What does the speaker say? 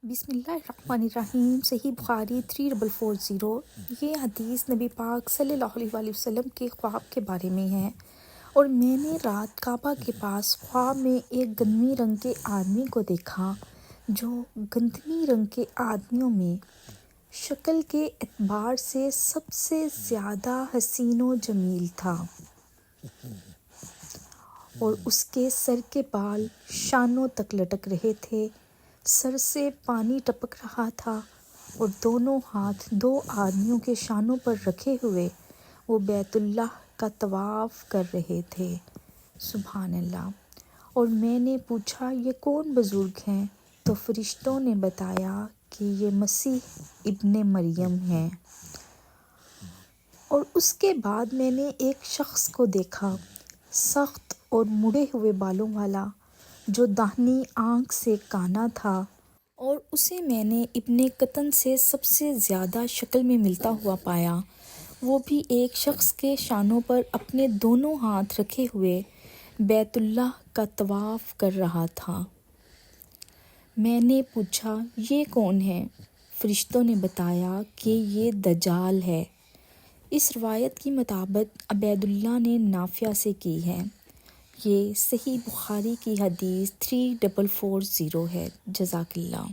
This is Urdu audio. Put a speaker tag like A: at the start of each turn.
A: بسم اللہ الرحمن الرحیم۔ صحیح بخاری 3440۔ یہ حدیث نبی پاک صلی اللہ علیہ وآلہ وسلم کے خواب کے بارے میں ہے۔ اور میں نے رات کعبہ کے پاس خواب میں ایک گندمی رنگ کے آدمی کو دیکھا جو گندمی رنگ کے آدمیوں میں شکل کے اعتبار سے سب سے زیادہ حسین و جمیل تھا، اور اس کے سر کے بال شانوں تک لٹک رہے تھے، سر سے پانی ٹپک رہا تھا، اور دونوں ہاتھ دو آدمیوں کے شانوں پر رکھے ہوئے وہ بیت اللہ کا طواف کر رہے تھے۔ سبحان اللہ۔ اور میں نے پوچھا یہ کون بزرگ ہیں؟ تو فرشتوں نے بتایا کہ یہ مسیح ابن مریم ہیں۔ اور اس کے بعد میں نے ایک شخص کو دیکھا، سخت اور مڑے ہوئے بالوں والا، جو داہنی آنکھ سے کانا تھا، اور اسے میں نے ابن قطن سے سب سے زیادہ شکل میں ملتا ہوا پایا۔ وہ بھی ایک شخص کے شانوں پر اپنے دونوں ہاتھ رکھے ہوئے بیت اللہ کا طواف کر رہا تھا۔ میں نے پوچھا یہ کون ہے؟ فرشتوں نے بتایا کہ یہ دجال ہے۔ اس روایت کی مطابق عبید اللہ نے نافع سے کی ہے۔ یہ صحیح بخاری کی حدیث 3440 ہے۔ جزاک اللہ۔